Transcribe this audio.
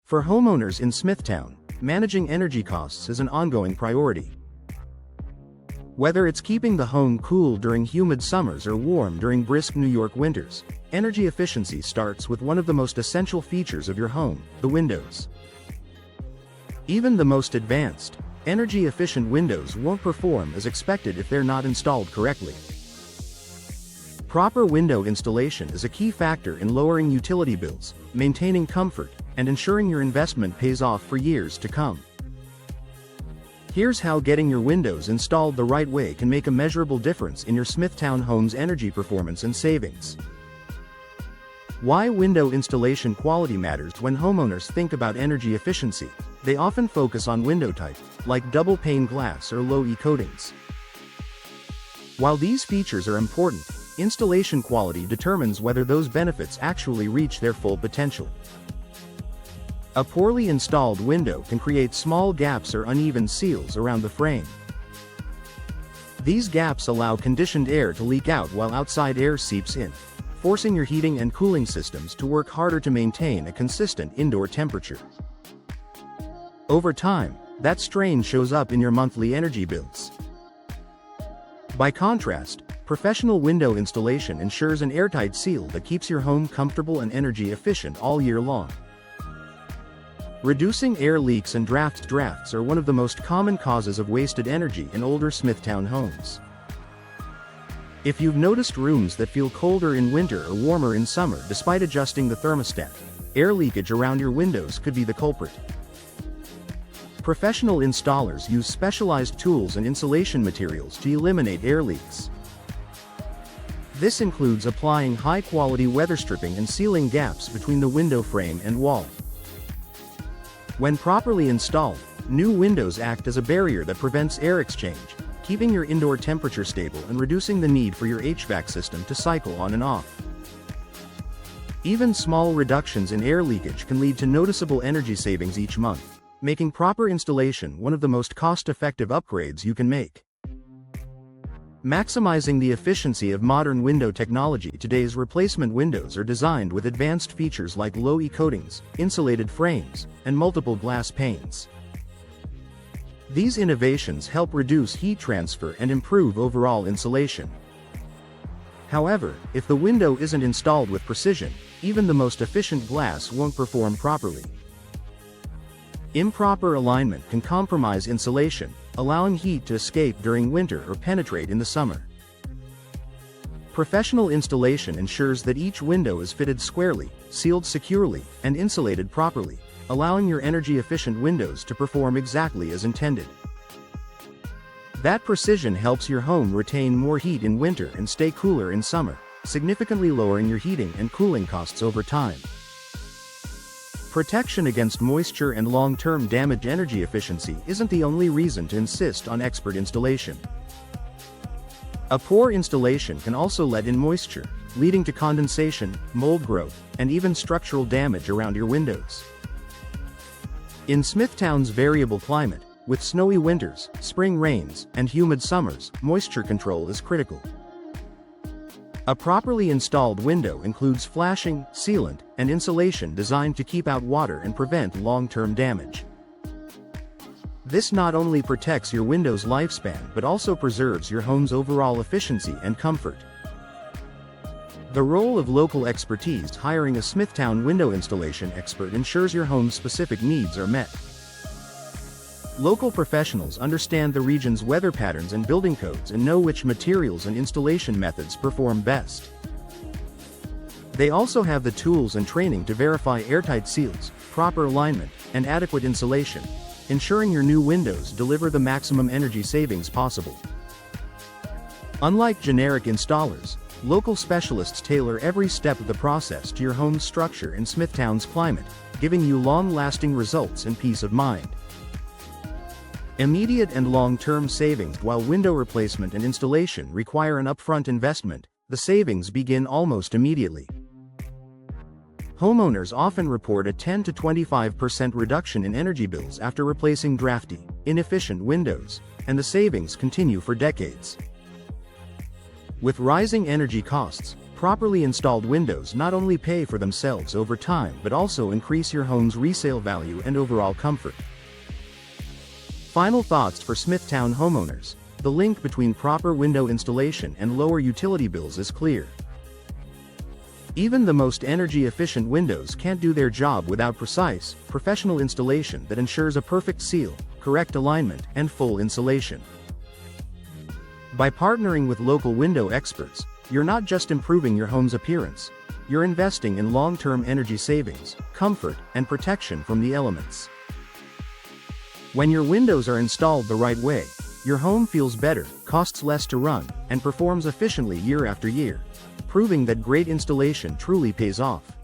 For homeowners in Smithtown, managing energy costs is an ongoing priority. Whether it's keeping the home cool during humid summers or warm during brisk New York winters, energy efficiency starts with one of the most essential features of your home, the windows. Even the most advanced, energy-efficient windows won't perform as expected if they're not installed correctly. Proper window installation is a key factor in lowering utility bills, maintaining comfort, and ensuring your investment pays off for years to come. Here's how getting your windows installed the right way can make a measurable difference in your Smithtown home's energy performance and savings. Why window installation quality matters. When homeowners think about energy efficiency, they often focus on window type, like double-pane glass or low-E coatings. While these features are important, installation quality determines whether those benefits actually reach their full potential. A poorly installed window can create small gaps or uneven seals around the frame. These gaps allow conditioned air to leak out while outside air seeps in, forcing your heating and cooling systems to work harder to maintain a consistent indoor temperature. Over time, that strain shows up in your monthly energy bills. By contrast, professional window installation ensures an airtight seal that keeps your home comfortable and energy efficient all year long. Reducing air leaks and drafts are one of the most common causes of wasted energy in older Smithtown homes. If you've noticed rooms that feel colder in winter or warmer in summer despite adjusting the thermostat, air leakage around your windows could be the culprit. Professional installers use specialized tools and insulation materials to eliminate air leaks. This includes applying high-quality weather stripping and sealing gaps between the window frame and wall. When properly installed, new windows act as a barrier that prevents air exchange, keeping your indoor temperature stable and reducing the need for your HVAC system to cycle on and off. Even small reductions in air leakage can lead to noticeable energy savings each month, making proper installation one of the most cost-effective upgrades you can make. Maximizing the efficiency of modern window technology. Today's replacement windows are designed with advanced features like low-E coatings, insulated frames, and multiple glass panes. These innovations help reduce heat transfer and improve overall insulation. However, if the window isn't installed with precision, even the most efficient glass won't perform properly. Improper alignment can compromise insulation, allowing heat to escape during winter or penetrate in the summer. Professional installation ensures that each window is fitted squarely, sealed securely, and insulated properly, allowing your energy-efficient windows to perform exactly as intended. That precision helps your home retain more heat in winter and stay cooler in summer, significantly lowering your heating and cooling costs over time. Protection against moisture and long-term damage. Energy efficiency isn't the only reason to insist on expert installation. A poor installation can also let in moisture, leading to condensation, mold growth, and even structural damage around your windows. In Smithtown's variable climate, with snowy winters, spring rains, and humid summers, moisture control is critical. A properly installed window includes flashing, sealant, and insulation designed to keep out water and prevent long-term damage. This not only protects your window's lifespan but also preserves your home's overall efficiency and comfort. The role of local expertise. Hiring a Smithtown window installation expert ensures your home's specific needs are met. Local professionals understand the region's weather patterns and building codes and know which materials and installation methods perform best. They also have the tools and training to verify airtight seals, proper alignment, and adequate insulation, ensuring your new windows deliver the maximum energy savings possible. Unlike generic installers, local specialists tailor every step of the process to your home's structure and Smithtown's climate, giving you long-lasting results and peace of mind. Immediate and long-term savings. While window replacement and installation require an upfront investment, the savings begin almost immediately. Homeowners often report a 10 to 25% reduction in energy bills after replacing drafty, inefficient windows, and the savings continue for decades. With rising energy costs, Properly installed windows not only pay for themselves over time but also increase your home's resale value and overall comfort. Final thoughts for Smithtown homeowners: the link between proper window installation and lower utility bills is clear. Even the most energy-efficient windows can't do their job without precise, professional installation that ensures a perfect seal, correct alignment, and full insulation. By partnering with local window experts, you're not just improving your home's appearance, you're investing in long-term energy savings, comfort, and protection from the elements. When your windows are installed the right way, your home feels better, costs less to run, and performs efficiently year after year, proving that great installation truly pays off.